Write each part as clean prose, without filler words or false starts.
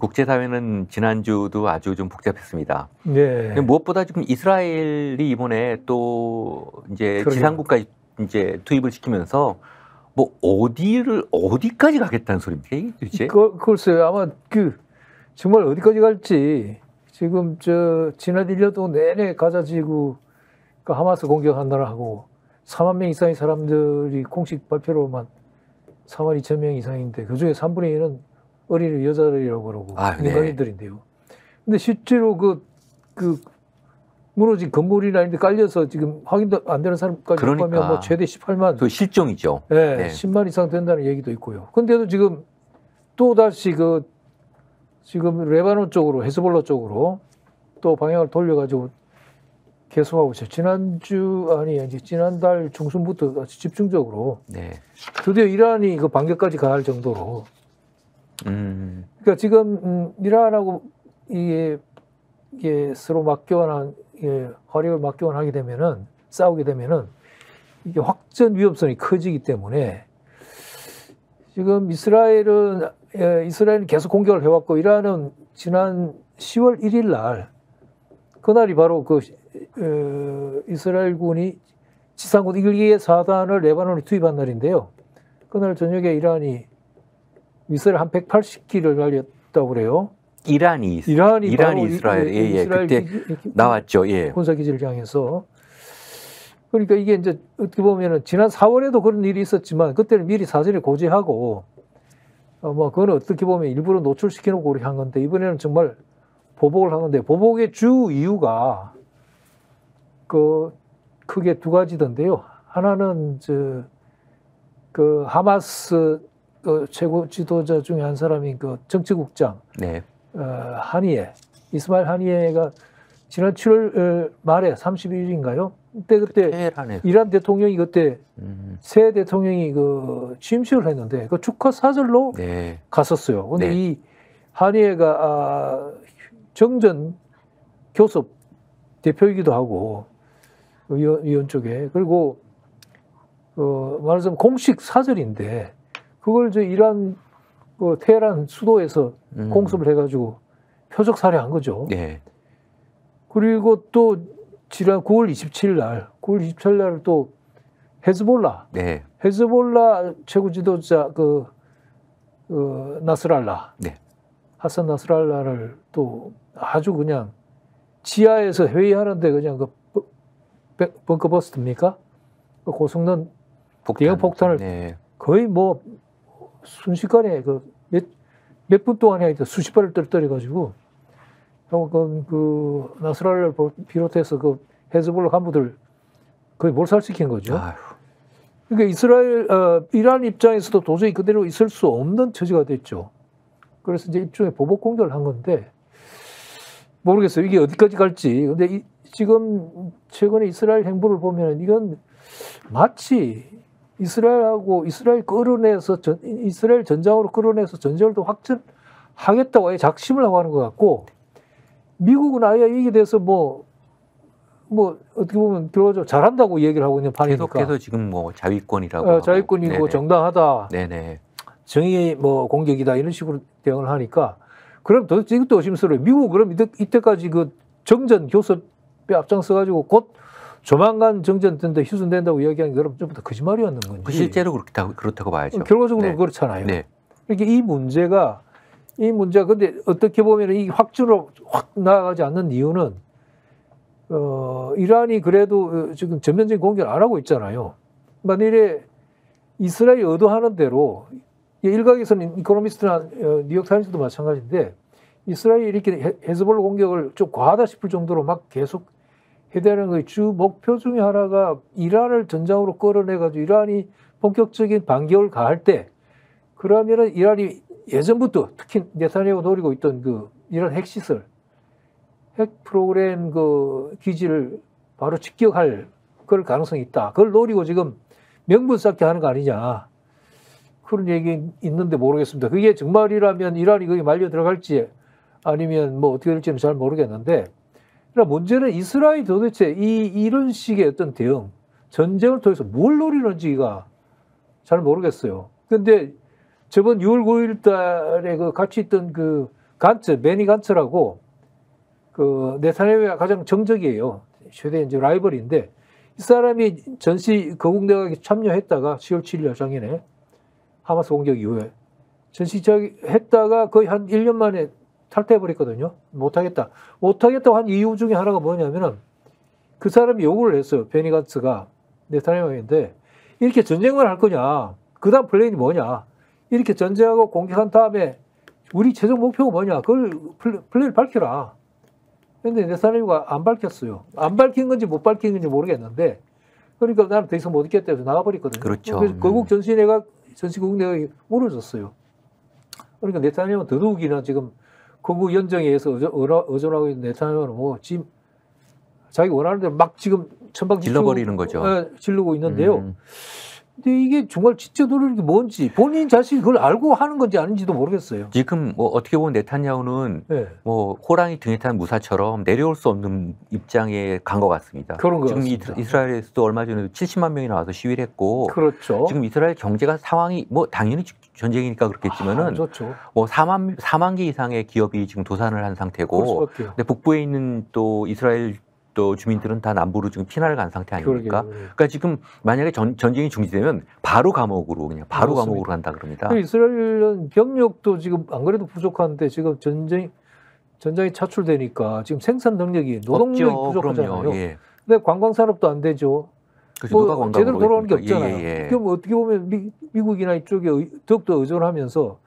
국제사회는 지난주도 아주 좀 복잡했습니다. 네. 무엇보다 지금 이스라엘이 이번에 또 이제 그러게요. 지상군까지 이제 투입을 시키면서 뭐 어디까지 가겠다는 소리입니까, 이게 도대체? 글쎄요. 아마 정말 어디까지 갈지 지금 지난 1년도 내내 가자 지구 하마스 공격한다고 하고 4만 명 이상의 사람들이 공식 발표로만 4만 2천 명 이상인데 그중에 3분의 1은 어린이 여자들이라고 그러고 민간인들인데요. 근데 실제로 무너진 건물이나 이런 데 깔려서 지금 확인도 안 되는 사람까지 포함하면 뭐 최대 18만. 또 실종이죠. 네, 네. 10만 이상 된다는 얘기도 있고요. 근데도 지금 또다시 지금 레바논 쪽으로, 헤즈볼라 쪽으로 또 방향을 돌려가지고 계속하고 있어요. 지난달 중순부터 아주 집중적으로. 네. 드디어 이란이 반격까지 가할 정도로. 그러니까 지금 이란하고 이게 서로 화력을 맞교환하게 되면은, 싸우게 되면은 이게 확전 위험성이 커지기 때문에 지금 이스라엘은 계속 공격을 해왔고 이란은 지난 10월 1일 날 그날이 바로 이스라엘군이 지상군 1기의 4단을 레바논에 투입한 날인데요. 그날 저녁에 이란이 미사일 한 180기를 날렸다고 그래요. 이란이 이스라엘 그때 나왔죠. 예. 군사기지를 향해서. 그러니까 이게 이제 어떻게 보면은 지난 4월에도 그런 일이 있었지만 그때는 미리 사전에 고지하고 그거는 어떻게 보면 일부러 노출시켜놓고 그렇게 한 건데 이번에는 정말 보복을 한 건데 보복의 주 이유가 크게 두 가지던데요. 하나는 하마스 최고 지도자 중에 한 사람인 정치국장 네. 하니에 이스마일 하니에가 지난 7월 말에 31일인가요? 그때 이란 대통령이 그때 새 대통령이 취임식을 했는데 축하 사절로 갔었어요. 근데 이 하니에가 정전 교섭 대표이기도 하고 위원 쪽에 그리고 말하자면 공식 사절인데 그걸 이란 테헤란 수도에서 공습을 해가지고 표적 살해한 거죠. 네. 그리고 또 지난 9월 27일 날 또 헤즈볼라 최고 지도자 나스랄라 하산 나스랄라를 또 아주 그냥 지하에서 회의하는데 그냥 벙커버스트입니까? 고성능 대형 폭탄을 거의 뭐 순식간에 몇 분 동안에 수십 발을 떨어뜨려가지고 나스랄라를 비롯해서 헤즈볼라 간부들 거의 몰살시킨 거죠. 아휴. 그러니까 이란 입장에서도 도저히 그대로 있을 수 없는 처지가 됐죠. 그래서 이제 일종의 보복 공격을 한 건데 모르겠어요. 이게 어디까지 갈지. 근데 지금 최근에 이스라엘 행보를 보면 이건 마치 이스라엘하고 이스라엘 전장으로 끌어내서 전쟁을 또 확전하겠다고 아예 작심을 하고 하는 것 같고 미국은 아예 이게 돼서 뭐 어떻게 보면 결과적으로 잘한다고 얘기를 하고 있는 판이니까. 계속해서 지금 뭐 자위권이라고. 자위권이고 네네. 정당하다. 네네. 정의 공격이다 이런 식으로 대응을 하니까 그럼 도대체 이것도 의심스러워요. 미국 그럼 이때까지 정전 교섭에 앞장서가지고 곧 조만간 정전된다, 휴전된다고 이야기하는 게 그럼 좀 더 거짓말이었는 건지. 실제로 그렇다고 봐야죠. 결과적으로 그렇잖아요. 그러니까 이 문제가 근데 어떻게 보면 이 확주로 확 나아가지 않는 이유는 이란이 그래도 지금 전면적인 공격을 안 하고 있잖아요. 만일에 이스라엘이 의도하는 대로 일각에서는 이코노미스트나 뉴욕타임스도 마찬가지인데 이스라엘이 이렇게 헤즈볼라 공격을 좀 과하다 싶을 정도로 막 계속 해대하는 것의 주 목표 중에 하나가 이란을 전장으로 끌어내가지고 이란이 본격적인 반격을 가할 때 그러면은 이란이 예전부터 특히 네타냐후가 노리고 있던 이란 핵시설, 핵 프로그램 기지를 바로 직격할 그럴 가능성이 있다. 그걸 노리고 지금 명분 쌓기 하는 거 아니냐. 그런 얘기 있는데 모르겠습니다. 그게 정말이라면 이란이 거기 말려 들어갈지 아니면 뭐 어떻게 될지는 잘 모르겠는데 그러나 문제는 이스라엘이 도대체 이런 식의 어떤 대응, 전쟁을 통해서 뭘 노리는지가 잘 모르겠어요. 근데 저번 6월 9일 달에 같이 있던 베니 간츠라고 그 네타냐후의 가장 정적이에요. 최대 이제 라이벌인데 이 사람이 전시 거국내각에 참여했다가 10월 7일 작년에 하마스 공격 이후에 전시 했다가 거의 한 1년 만에 탈퇴해버렸거든요. 못하겠다고 한 이유 중에 하나가 뭐냐면은 그 사람이 요구를 했어요. 베니 간츠가 네타냐후인데 이렇게 전쟁만 할 거냐? 그 다음 플랜이 뭐냐? 이렇게 전쟁하고 공격한 다음에 우리 최종 목표가 뭐냐? 그걸 플랜을 밝혀라. 근데 네타냐후가 안 밝혔어요. 안 밝힌 건지 못 밝힌 건지 모르겠는데 그러니까 나는 더 이상 못 있겠다 해서 나가버렸거든요. 그렇죠. 그래서 결국 전시국내각이 무너졌어요. 그러니까 네타냐후는 더더욱이나 지금 거국 연정에 의해서 의존하고 있는 네타냐후는 뭐 지금 자기 원하는 대로 막 지금 질러버리는 거죠. 질르고 있는데요. 근데 이게 정말 진짜 노력이 뭔지 본인 자신이 그걸 알고 하는 건지 아닌지도 모르겠어요. 지금 뭐 어떻게 보면 네타냐후는 네. 뭐 호랑이 등에 탄 무사처럼 내려올 수 없는 입장에 간 것 같습니다. 그런 것 지금 같습니다. 이스라엘에서도 얼마 전에 70만 명이 나와서 시위를 했고 그렇죠. 지금 이스라엘 경제가 상황이 뭐 당연히 전쟁이니까 그렇겠지만은 좋죠. 뭐 4만 개 이상의 기업이 지금 도산을 한 상태고 근데 북부에 있는 또 이스라엘 또 주민들은 다 남부로 지금 피난을 간 상태 아닙니까? 그러니까 지금 만약에 전쟁이 중지되면 바로 감옥으로 감옥으로 간다 그럽니다. 이스라엘은 병력도 지금 안 그래도 부족한데 지금 전장이 차출되니까 지금 생산 능력이 노동력이 부족하잖아요. 예. 근데 관광 산업도 안 되죠. 뭐 제대로 돌아오는 게 없잖아요. 그럼 어떻게 보면 미국이나 이쪽에 더욱더 의존하면서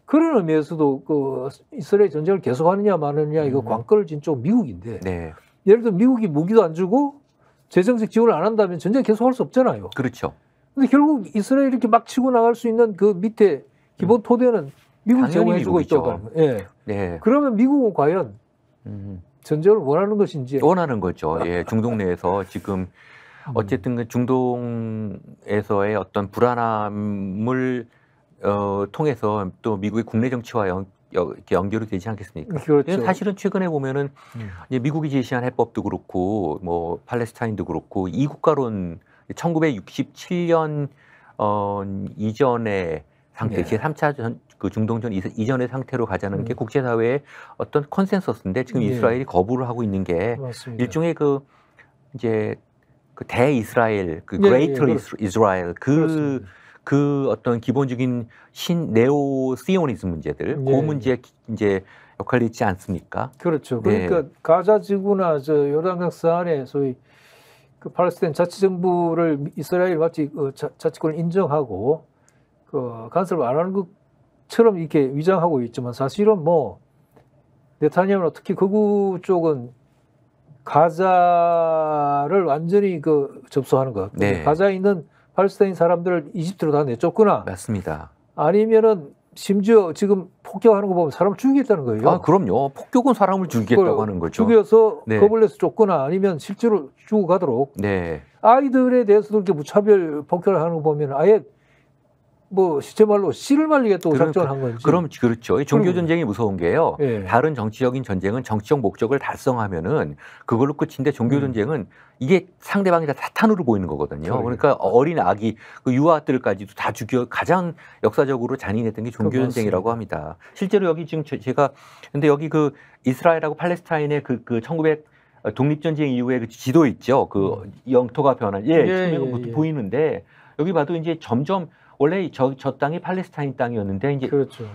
그런 의미에서도 그 이스라엘 전쟁을 계속하느냐 마느냐 이거 관건을 진 쪽 미국인데. 네. 예를 들어 미국이 무기도 안 주고 재정적 지원을 안 한다면 전쟁 계속할 수 없잖아요. 그렇죠. 근데 결국 이스라엘이 이렇게 막 치고 나갈 수 있는 그 밑에 기본 토대는 미국이 제공해주고 있다고. 예. 네. 그러면 미국은 과연 전쟁을 원하는 것인지 원하는 거죠. 예, 중동 내에서 지금 어쨌든 그 중동에서의 어떤 불안함을 통해서 또 미국의 국내 정치와 이렇게 연결이 되지 않겠습니까? 그렇죠. 사실은 최근에 보면은 이제 미국이 제시한 해법도 그렇고 뭐 팔레스타인도 그렇고 이국가론 1967년 이전의 상태, 제3차 그 중동전 이전의 상태로 가자는 게 국제사회의 어떤 컨센서스인데 지금 이스라엘이 거부를 하고 있는 게 맞습니다. 일종의 그 이제 그 대이스라엘, 그 그레이터 이스라엘 그 어떤 기본적인 네오 시오니즘 문제들, 그 문제에 이제 역할이 있지 않습니까? 그렇죠. 그러니까 가자 지구나 저 요단강 서안에 소위 그 팔레스타인 자치정부를 이스라엘 마치 자치권을 인정하고 그 간섭을 안 하는 것처럼 이렇게 위장하고 있지만 사실은 뭐 네타냐후나 특히 극우 쪽은 가자를 완전히 그 접수하는 것. 가자에 있는 팔레스타인 사람들을 이집트로 다 내쫓거나 맞습니다. 아니면은 심지어 지금 폭격하는 거 보면 사람을 죽이겠다는 거예요. 아, 그럼요. 폭격은 사람을 죽이겠다고 하는 거죠. 죽여서 겁을 내서 쫓거나 아니면 실제로 죽어가도록. 아이들에 대해서도 이렇게 무차별 폭격을 하는 거 보면 아예 뭐 실제 말로 씨를 말리겠다고 작전을 한 건지. 그럼 그렇죠. 종교 전쟁이 무서운 게요. 다른 정치적인 전쟁은 정치적 목적을 달성하면은 그걸로 끝인데 종교 전쟁은 이게 상대방이 다 사탄으로 보이는 거거든요. 그러니까 어린 아기, 그 유아들까지도 다 죽여 가장 역사적으로 잔인했던 게 종교 전쟁이라고 합니다. 실제로 여기 지금 제가 근데 여기 그 이스라엘하고 팔레스타인의 그 1900 독립전쟁 이후에 그 지도 있죠. 그 영토가 변한 보이는데 여기 봐도 이제 점점 원래 저 땅이 팔레스타인 땅이었는데 이제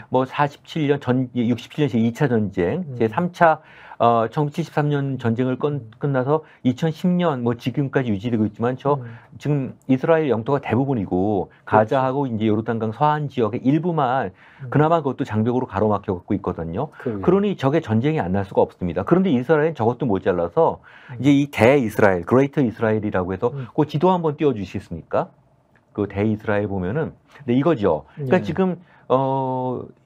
뭐 47년 67년 제2차 전쟁, 제3차 1973년 전쟁을 끝나서 2010년 뭐 지금까지 유지되고 있지만 지금 이스라엘 영토가 대부분이고 가자하고 이제 요르단강 서안 지역의 일부만 그나마 그것도 장벽으로 가로막혀 갖고 있거든요. 그러니 저게 전쟁이 안 날 수가 없습니다. 그런데 이스라엘은 저것도 모자라서 이제 이 대이스라엘, 그레이터 이스라엘이라고 해서 그 지도 한번 띄워 주시겠습니까? 그 대이스라엘 보면은 근데 이거죠. 그러니까 지금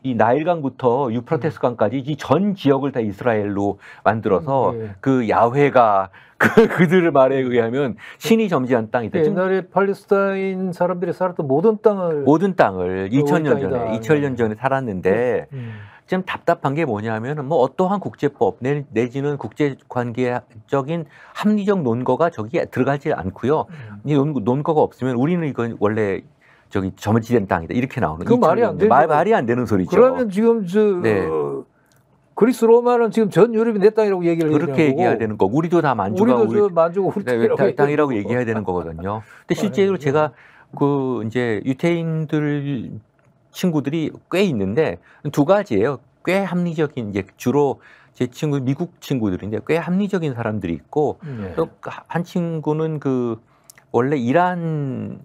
이 나일강부터 유프라테스 강까지 이 전 지역을 다 이스라엘로 만들어서 그 야훼가 그들의 말에 의하면 신이 점지한 땅이다. 옛날에 팔레스타인 사람들이 살았던 모든 땅을 2000년 전에 살았는데 지금 답답한 게 뭐냐면은 뭐 어떠한 국제법 내지는 국제관계적인 합리적 논거가 저기에 들어가지 않고요. 이 논거가 없으면 우리는 이건 원래 저기 점지된 땅이다 이렇게 나오는. 그 말이 안 되죠. 말이 안 되는 소리죠. 그러면 지금 그리스 로마는 지금 전 유럽이 내 땅이라고 얘기를 해야 그렇게 얘기해야 되는 거. 우리도 다 만주가 우리도 만주가 우리 땅이라고 얘기해야 되는 거거든요. 근데 실제로 제가 그 이제 유태인들 친구들이 꽤 있는데 두 가지예요. 꽤 합리적인 이제 주로 제 친구 미국 친구들인데 꽤 합리적인 사람들이 있고 또 한 친구는 그 원래 이란이안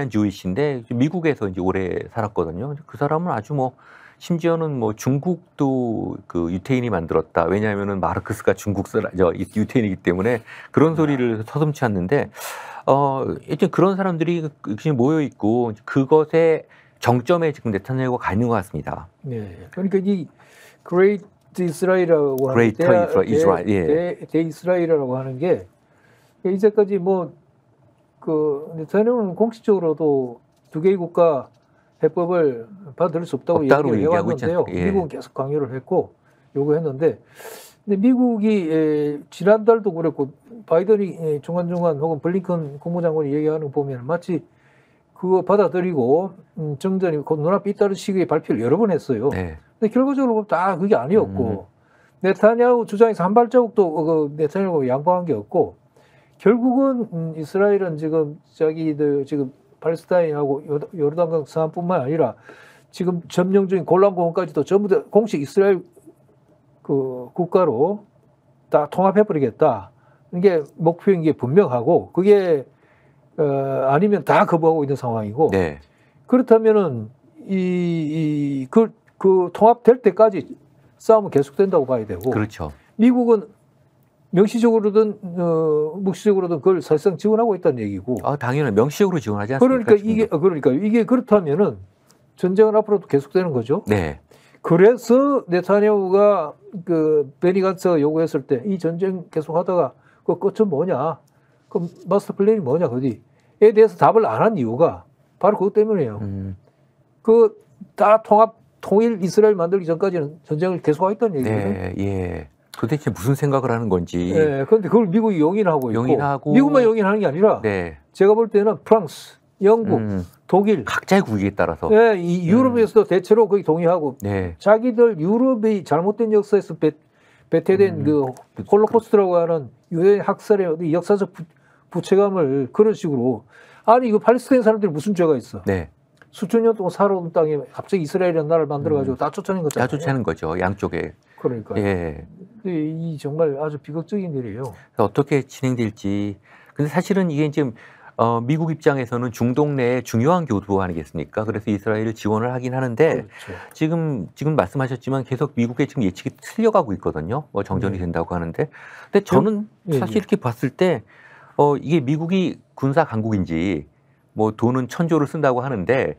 주이시인데 미국에서 이제 오래 살았거든요. 그 사람은 아주 뭐 심지어는 뭐 중국도 그 유태인이 만들었다. 왜냐하면은 마르크스가 중국 유태인이기 때문에 그런 소리를 서슴지 않는데 일단 그런 사람들이 모여 있고 그것의 정점에 지금 네타냐후가 가 있는 것 같습니다. 네. 그러니까 이 Great Israel이라고 하는 대이스라엘이라고 하는 게 이제까지 뭐 그 네타냐후는 공식적으로도 두 개의 국가 해법을 받을 수 없다고 얘기를 해왔는데요. 미국은 계속 강요를 했고 요구했는데, 근데 미국이 지난달도 그랬고 바이든이 중간중간 혹은 블링컨 국무장관이 얘기하는 거 보면 마치 그거 받아들이고 정전이 곧 눈앞에 있다는 식의 발표를 여러 번 했어요. 네. 근데 결과적으로 보면 다 그게 아니었고 네타냐후 주장에서 한 발자국도 네타냐후가 양보한 게 없고 결국은 이스라엘은 지금 자기들 지금 팔레스타인하고 요르단강 서안뿐만 아니라 지금 점령 중인 골란공원까지도 전부 다 공식 이스라엘 그 국가로 다 통합해버리겠다. 이게 목표인 게 분명하고 그게 아니면 다 거부하고 있는 상황이고 네. 그렇다면은 그 통합될 때까지 싸움은 계속된다고 봐야 되고. 그렇죠. 미국은 명시적으로든 묵시적으로든 그걸 사실상 지원하고 있다는 얘기고. 당연히 명시적으로 지원하지 않습니까? 그러니까 이게 그렇다면은 전쟁은 앞으로도 계속되는 거죠. 네. 그래서 네타냐후가 그 베니 간츠가 요구했을 때 이 전쟁 계속하다가 그 끝은 뭐냐? 그 마스터 플랜이 뭐냐? 그디에 대해서 답을 안 한 이유가 바로 그것 때문이에요. 그 다 통일 이스라엘 만들기 전까지는 전쟁을 계속하겠다는 얘기거든요. 네, 예. 도대체 무슨 생각을 하는 건지. 네, 그런데 그걸 미국이 용인하고 있고, 미국만 용인하는 게 아니라, 네. 제가 볼 때는 프랑스, 영국, 독일, 각자의 국익에 따라서, 네, 이 유럽에서도 대체로 거의 동의하고, 네. 자기들 유럽의 잘못된 역사에서 배태된 그 홀로코스트라고 하는 유해 학살의 어디 역사적 부채감을 그런 식으로, 아니 이거 팔레스타인 사람들이 무슨 죄가 있어? 네. 수천 년 동안 살아온 땅에 갑자기 이스라엘이라는 나라를 만들어가지고 다 쫓아낸 거잖아요. 다 쫓아낸 거죠, 양쪽에. 그러니까요. 예. 이 정말 아주 비극적인 일이에요. 어떻게 진행될지. 근데 사실은 이게 지금 미국 입장에서는 중동 내에 중요한 교두 아니겠습니까? 그래서 이스라엘을 지원을 하긴 하는데 그렇죠. 지금 말씀하셨지만 계속 미국의 지금 예측이 틀려가고 있거든요. 뭐 정전이 된다고 하는데. 근데 저는 사실 이렇게 봤을 때 이게 미국이 군사 강국인지 뭐 돈은 1,000조를 쓴다고 하는데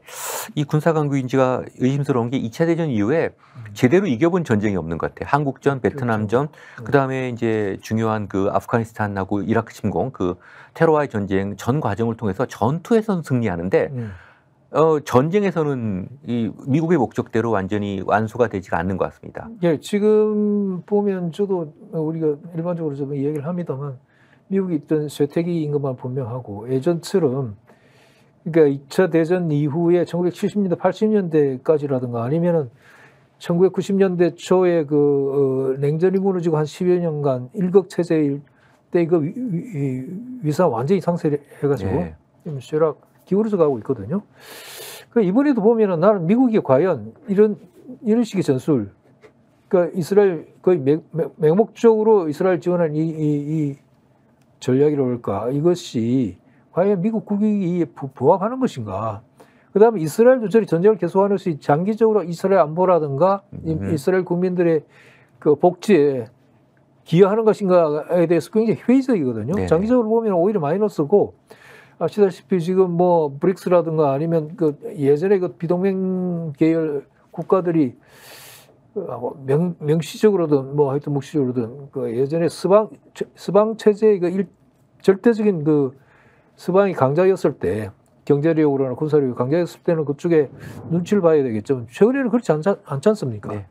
이 군사 강국인지가 의심스러운 게 2차 대전 이후에 제대로 이겨본 전쟁이 없는 것 같아요. 한국전, 베트남전, 그다음에 이제 중요한 그 아프가니스탄하고 이라크 침공, 그 테러와의 전쟁 전 과정을 통해서 전투에서는 승리하는데 전쟁에서는 이 미국의 목적대로 완전히 완수가 되지가 않는 것 같습니다. 예, 지금 보면 저도 우리가 일반적으로 좀 얘기를 합니다만 미국이 있던 쇠퇴기인 것만 분명하고 예전처럼 그러니까 2차 대전 이후에 1970년대, 80년대까지라든가 아니면은 1990년대 초에 그 냉전이 무너지고 한 10여 년간 일극체제일 때 이거 위상 완전히 상쇄해가지고 지금 쇠락 기울어져 가고 있거든요. 그 이번에도 보면은 나는 미국이 과연 이런 식의 전술, 그러니까 이스라엘 거의 맹목적으로 이스라엘 지원한 이 전략이라고 할까, 이것이 과연 미국 국익에 부합하는 것인가? 그 다음에 이스라엘 조절이 전쟁을 계속하는 것이 장기적으로 이스라엘 안보라든가 이스라엘 국민들의 그 복지에 기여하는 것인가에 대해서 굉장히 회의적이거든요. 네. 장기적으로 보면 오히려 마이너스고, 아시다시피 지금 뭐 브릭스라든가 아니면 그 예전에 그 비동맹 계열 국가들이 명시적으로든 뭐 하여튼 묵시적으로든 그 예전에 서방 체제의 그 절대적인 그 서방이 강자였을 때 경제력으로나 군사력이 강자였을 때는 그쪽에 눈치를 봐야 되겠죠. 최근에는 그렇지 않지 않습니까? 네.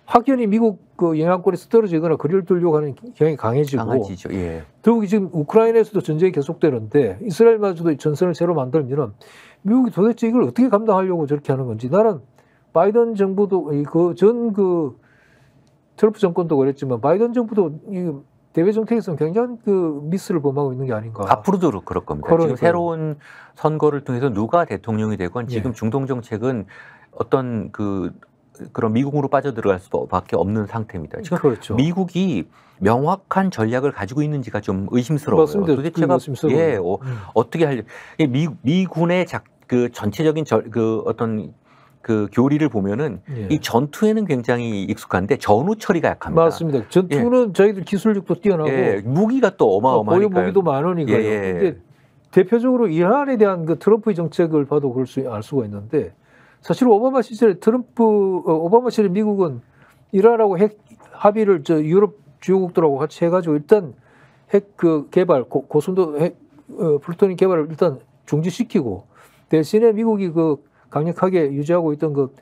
확연히 미국 그 영향권에서 떨어지거나 거리를 두려고 하는 경향이 강해지죠. 예. 더욱이 지금 우크라이나에서도 전쟁이 계속되는데 이스라엘마저도 전선을 새로 만들면 미국이 도대체 이걸 어떻게 감당하려고 저렇게 하는 건지, 나는 바이든 정부도 그 트럼프 정권도 그랬지만 바이든 정부도 이 대외 정책에서는 굉장히 그 미스를 범하고 있는 게 아닌가. 앞으로도 그럴 겁니다. 그러니까요. 지금 새로운 선거를 통해서 누가 대통령이 되건 지금 예. 중동 정책은 어떤 그런 미국으로 빠져들어갈 수밖에 없는 상태입니다. 지금 그렇죠. 미국이 명확한 전략을 가지고 있는지가 좀 의심스러워요. 맞습니다. 도대체가 의심스러워요. 예, 어떻게 하려? 미군의 그 전체적인 그 어떤 그 교리를 보면은 예. 이 전투에는 굉장히 익숙한데 전후 처리가 약합니다. 맞습니다. 전투는 저희들 기술력도 뛰어나고 예, 무기가 또 어마어마하니까요. 보유 무기도 많으니까요. 예. 근데 대표적으로 이란에 대한 그 트럼프의 정책을 봐도 알 수가 있는데 사실 오바마 시절에 오바마 시절에 미국은 이란하고 핵 합의를 유럽 주요국들하고 같이 해가지고 일단 핵 그 개발 고순도 핵 플루토늄 개발을 일단 중지시키고 대신에 미국이 그 강력하게 유지하고 있던 그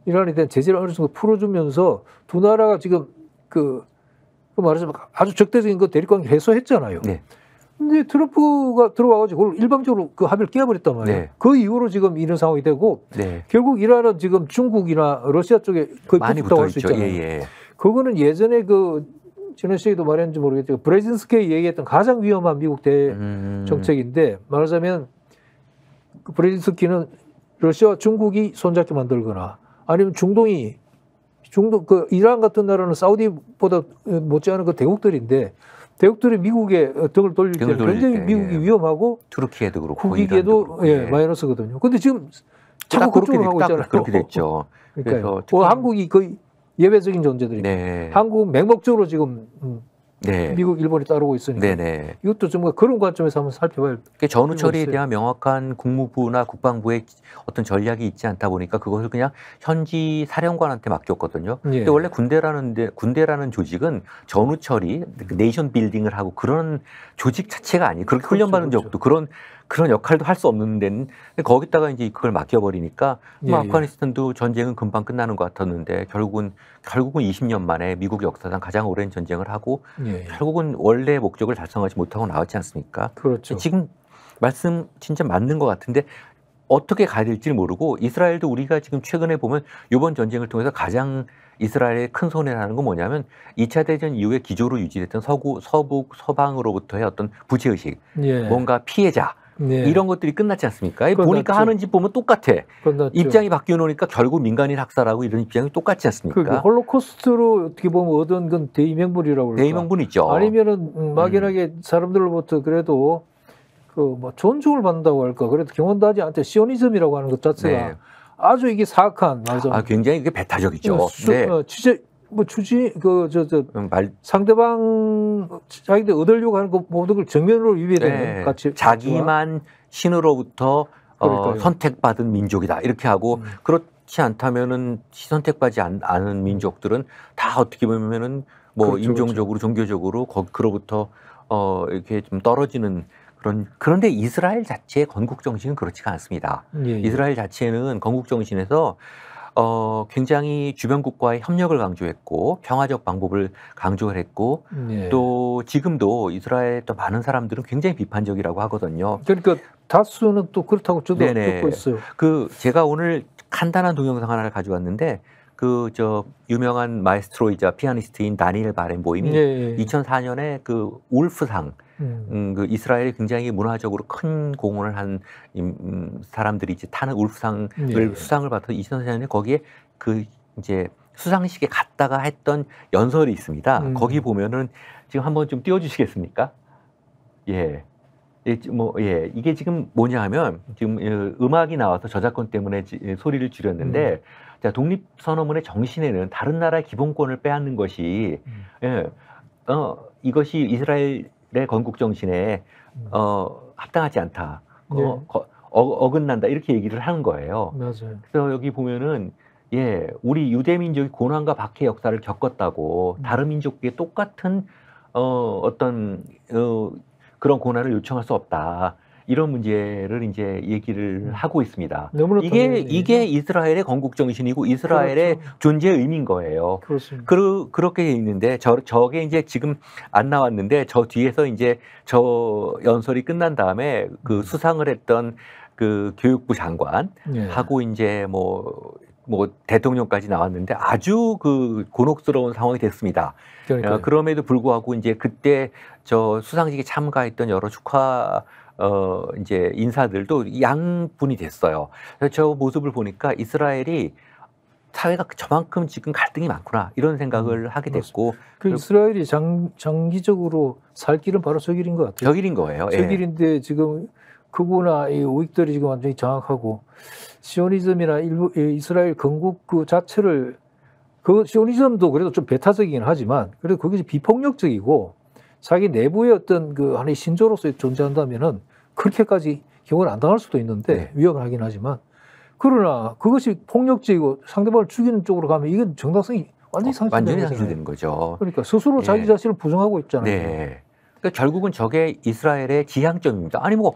이란에 대한 제재를 어느 정도 풀어주면서 두 나라가 지금 그 말하자면 아주 적대적인 그 대립관계 해소했잖아요. 네. 근데 트럼프가 들어와가지고 그걸 일방적으로 그 합의를 깨버렸단 말이에요. 네. 그 이후로 지금 이런 상황이 되고 네. 결국 이란은 지금 중국이나 러시아 쪽에 거의 많이 붙었다고 붙어 할 수 있죠. 있잖아요. 예. 그거는 예전에 그 진해 씨도 말했는지 모르겠지만 브레진스키가 얘기했던 가장 위험한 미국 대 정책인데 말하자면 그 브레진스키는 러시아와 중국이 손잡게 만들거나 아니면 중동 그 이란 같은 나라는 사우디보다 못지않은 그 대국들인데 대국들이 미국에 등을 돌릴 때 굉장히 미국이 위험하고 투르키에도 그렇고 국익에도 마이너스거든요. 근데 지금 자꾸 그쪽으로 가고 있잖아요. 그렇게 됐죠. 그러니까요. 한국이 거의 예외적인 존재들이니까 네. 한국은 맹목적으로 지금 네. 미국, 일본이 따르고 있으니까 네네. 이것도 정말 그런 관점에서 한번 살펴봐야 전후 처리에 대한 명확한 국무부나 국방부의 어떤 전략이 있지 않다 보니까 그것을 그냥 현지 사령관한테 맡겼거든요. 예. 근데 원래 군대라는 조직은 전후 처리, 네이션 빌딩을 하고 그런 조직 자체가 아니에요. 그렇게 훈련받은 적도 그런 역할도 할 수 없는 데는 거기다가 이제 그걸 맡겨버리니까 아프가니스탄도 전쟁은 금방 끝나는 것 같았는데 결국은 20년 만에 미국 역사상 가장 오랜 전쟁을 하고 결국은 원래 목적을 달성하지 못하고 나왔지 않습니까? 그렇죠. 지금 말씀 진짜 맞는 것 같은데 어떻게 가야 될지 모르고 이스라엘도 우리가 지금 최근에 보면 이번 전쟁을 통해서 가장 이스라엘의 큰 손해라는 건 뭐냐면 2차 대전 이후에 기조로 유지됐던 서북, 서방으로부터의 어떤 부채의식, 뭔가 피해자 이런 것들이 끝났지 않습니까? 보니까 하는 짓 보면 똑같아. 끝났죠. 입장이 바뀌어 놓으니까 결국 민간인 학살하고 이런 입장이 똑같지 않습니까? 홀로코스트로 어떻게 보면 얻은 건 대의명분이라고 그럴까? 대의명분이죠. 아니면은 막연하게 사람들로부터 그래도 그 뭐 존중을 받는다고 할까? 그래도 경험도 하지 않대 시오니즘이라고 하는 것 자체가 아주 이게 사악한 말하자면 굉장히 이게 배타적이죠. 상대방 자기들 얻으려고 하는 그 모든 걸 정면으로 위배되는 같이 자기만 신으로부터 선택받은 민족이다 이렇게 하고 그렇지 않다면은 선택받지 않은 민족들은 다 어떻게 보면은 뭐 인종적으로 종교적으로 그로부터 이렇게 좀 떨어지는 그런데 이스라엘 자체의 건국 정신은 그렇지가 않습니다. 이스라엘 자체는 건국 정신에서 굉장히 주변국과의 협력을 강조했고 평화적 방법을 강조를 했고 또 지금도 이스라엘의 또 많은 사람들은 굉장히 비판적이라고 하거든요. 그러니까 다수는 또 그렇다고 저도 듣고 있어요. 제가 오늘 간단한 동영상 하나를 가져왔는데 유명한 마에스트로이자 피아니스트인 다니엘 바렌보임이 2004년에 그 울프상 그 이스라엘이 굉장히 문화적으로 큰 공헌을 한 사람들이 이제 타는 울프상을 수상을 받아서 2004년에 거기에 그 이제 수상식에 갔다가 했던 연설이 있습니다. 거기 보면은 지금 한번 좀 띄워주시겠습니까? 이게 지금 뭐냐 하면 지금 음악이 나와서 저작권 때문에 소리를 줄였는데 자, 독립선언문의 정신에는 다른 나라의 기본권을 빼앗는 것이 이것이 이스라엘의 건국 정신에 합당하지 않다. 어긋난다. 이렇게 얘기를 하는 거예요. 맞아요. 그래서 여기 보면은 우리 유대 민족이 고난과 박해 역사를 겪었다고 다른 민족에게 똑같은 그런 고난을 요청할 수 없다. 이런 문제를 이제 얘기를 하고 있습니다. 이게 이스라엘의 건국 정신이고 이스라엘의 존재의 의미인 거예요. 그렇습니다. 그렇게 돼 있는데 저게 이제 지금 안 나왔는데 저 뒤에서 이제 저 연설이 끝난 다음에 그 수상을 했던 그 교육부 장관 하고 이제 뭐 뭐 대통령까지 나왔는데 아주 그 곤혹스러운 상황이 됐습니다. 그럼에도 불구하고 이제 그때 저 수상식에 참가했던 여러 축하 이제 인사들도 양분이 됐어요. 그래서 저 모습을 보니까 이스라엘이 사회가 저만큼 지금 갈등이 많구나 이런 생각을 하게 됐고 그 이스라엘이 장기적으로 살 길은 바로 저 길인 것 같아요. 저 길인 거예요. 저 길인데 지금 극우나 이 우익들이 지금 완전히 장악하고 시오니즘이나 일부 이스라엘 건국 그 자체를 그 시오니즘도 그래도 좀 배타적이긴 하지만 그래도 그게 비폭력적이고 자기 내부의 어떤 그 하나의 신조로서 존재한다면은 그렇게까지 경고를 안 당할 수도 있는데 위험하긴 하지만 그러나 그것이 폭력적이고 상대방을 죽이는 쪽으로 가면 이건 정당성이 완전히 상실되는 거죠. 그러니까 스스로 자기 자신을 부정하고 있잖아요. 네. 그러니까 결국은 저게 이스라엘의 지향점입니다. 아니 뭐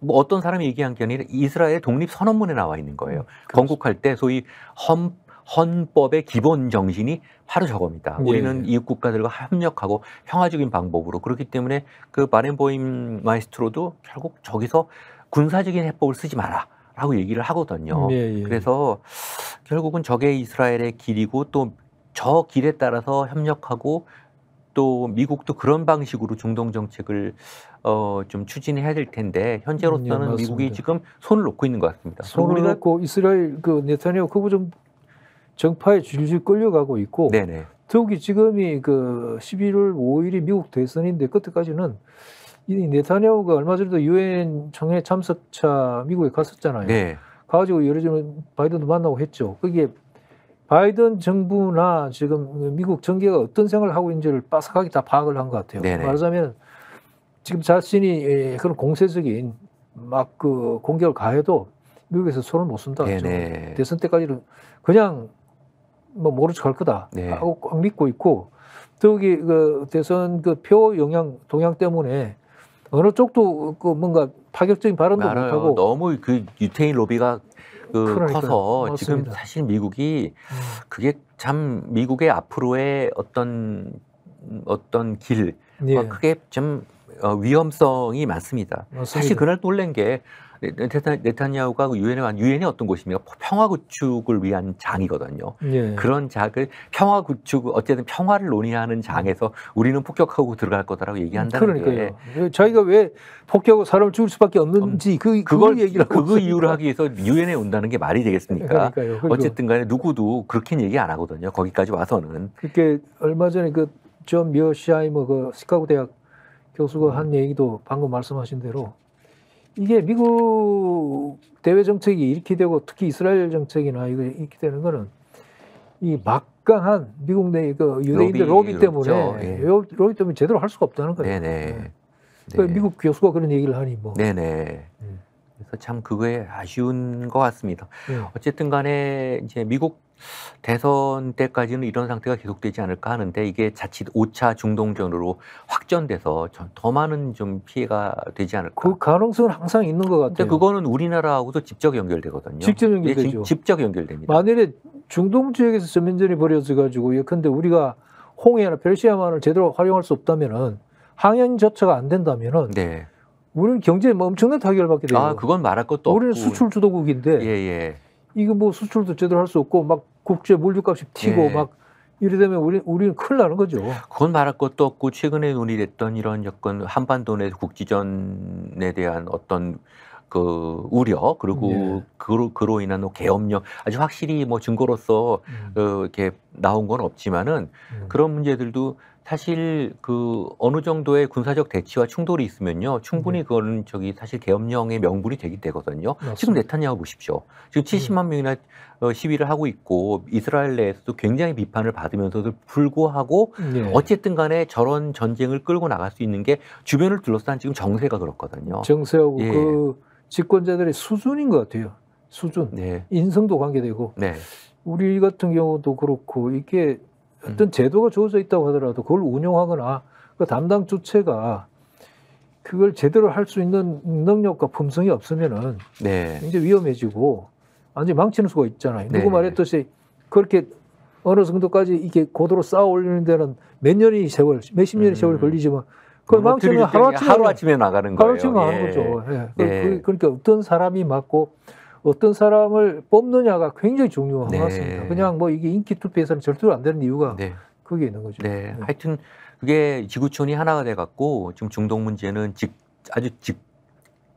어떤 사람이 얘기한 게 아니라 이스라엘 독립 선언문에 나와 있는 거예요. 건국할 때 소위 헌법의 기본 정신이 바로 저겁니다. 우리는 이웃 국가들과 협력하고 평화적인 방법으로 그렇기 때문에 그 바렌보임 마이스트로도 결국 저기서 군사적인 해법을 쓰지 마라라고 얘기를 하거든요. 그래서 결국은 저게 이스라엘의 길이고 또 저 길에 따라서 협력하고 또 미국도 그런 방식으로 중동 정책을 좀 추진해야 될 텐데 현재로서는 미국이 지금 손을 놓고 있는 것 같습니다. 손을 놓고 이스라엘 그 네타냐후 극우 정파에 줄줄 끌려가고 있고 더욱이 지금이 그 11월 5일이 미국 대선인데 그때까지는 이 네타냐후가 얼마 전에도 유엔 총회 참석차 미국에 갔었잖아요. 가가지고 여러 전 바이든도 만나고 했죠. 그게 바이든 정부나 지금 미국 정계가 어떤 생각을 하고 있는지를 빠삭하게 다 파악을 한 것 같아요. 말하자면 지금 자신이 그런 공세적인 막 그 공격을 가해도 미국에서 손을 못 쓴다. 대선 때까지는 그냥 뭐 모른 척 할 거다 하고 꽉 믿고 있고 더욱이 그 대선 그 표 영향 동향 때문에 어느 쪽도 그 뭔가 파격적인 발언도 못하고 너무 그 유태인 로비가 커서 맞습니다. 지금 사실 미국이 그게 참 미국의 앞으로의 어떤 길 크게 좀 위험성이 많습니다. 사실 그날 놀란 게 네타냐후가 유엔이 어떤 곳입니까? 평화 구축을 위한 장이거든요. 그런 장을 평화 구축 어쨌든 평화를 논의하는 장에서 우리는 폭격하고 들어갈 거다라고 얘기한다는 게 자기가 왜 폭격하고 사람을 죽일 수밖에 없는지 그걸 얘기를 하고 그 이유를 하기 위해서 유엔에 온다는 게 말이 되겠습니까? 어쨌든 간에 누구도 그렇게는 얘기 안 하거든요. 거기까지 와서는. 그게 얼마 전에 그 존 미어시하이머 그 시카고 대학 교수가 한 얘기도 방금 말씀하신 대로 이게 미국 대외 정책이 이렇게 되고 특히 이스라엘 정책이나 이거 이렇게 되는 거는 이 막강한 미국 내 그 유대인들 로비 때문에 로비 때문에 제대로 할 수가 없다는 거예요. 그러니까 미국 교수가 그런 얘기를 하니 뭐. 그래서 참 그거에 아쉬운 것 같습니다. 어쨌든 간에 이제 미국 대선 때까지는 이런 상태가 계속되지 않을까 하는데 이게 자칫 5차 중동전으로 확전돼서 더 많은 좀 피해가 되지 않을까. 그 가능성은 항상 있는 것 같아요. 근데 그거는 우리나라하고도 직접 연결되거든요. 직접 연결되죠. 직접 연결됩니다. 만일에 중동 지역에서 전면전이 벌어져 가지고 예컨대 우리가 홍해나 페르시아만을 제대로 활용할 수 없다면은 항행조차가 안 된다면은 우리는 경제에 엄청난 타격을 받게 돼요. 그건 말할 것도 우리는 없고. 수출 주도국인데 이거 뭐 수출도 제대로 할 수 없고 막 국제 물류값이 튀고 막 이래 되면 우리는 큰일 나는 거죠. 그건 말할 것도 없고 최근에 논의됐던 이런 여건 한반도 내 국지전에 대한 어떤 그 우려 그리고 그로 인한 계엄령 아주 확실히 뭐 증거로서 이렇게 나온 건 없지만은 그런 문제들도 사실 그 어느 정도의 군사적 대치와 충돌이 있으면요 충분히 그거는 사실 계엄령의 명분이 되긴 되거든요. 지금 네타냐후 보십시오. 지금 70만 명이나 시위를 하고 있고 이스라엘 내에서도 굉장히 비판을 받으면서도 불구하고 어쨌든 간에 저런 전쟁을 끌고 나갈 수 있는 게 주변을 둘러싼 지금 정세가 그렇거든요. 정세하고 그 집권자들의 수준인 것 같아요. 수준, 인성도 관계되고 우리 같은 경우도 그렇고 이게 어떤 제도가 주어져 있다고 하더라도 그걸 운영하거나 그 담당 주체가 그걸 제대로 할 수 있는 능력과 품성이 없으면은 굉장히 위험해지고 완전히 망치는 수가 있잖아요. 누구 말했듯이 그렇게 어느 정도까지 이렇게 고도로 쌓아 올리는 데는 몇 년의 세월, 몇십 년의 세월이 걸리지만 그걸 망치면 하루아침에 나가는 거예요. 하루아침에 나가는 거죠. 그러니까 어떤 사람이 맞고 어떤 사람을 뽑느냐가 굉장히 중요한 네. 것 같습니다. 그냥 뭐 이게 인기 투표에서는 절대로 안 되는 이유가 네. 거기에 있는 거죠. 네. 하여튼 그게 지구촌이 하나가 돼 갖고 지금 중동 문제는 아주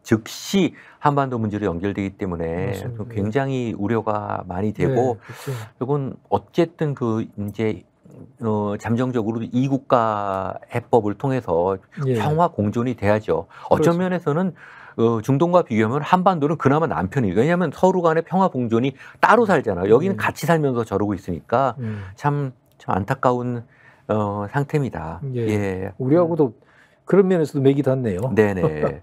즉시 한반도 문제로 연결되기 때문에 좀 굉장히 우려가 많이 되고 이건 어쨌든 그 이제 잠정적으로 이 국가 해법을 통해서 평화 공존이 돼야죠. 어떤 면에서는 중동과 비교하면 한반도는 그나마 남편이에요. 왜냐하면 서로 간의 평화 공존이 따로 살잖아요. 여기는 같이 살면서 저러고 있으니까 참 안타까운 상태입니다. 예. 우리하고도 그런 면에서도 맥이 닿네요. 네네.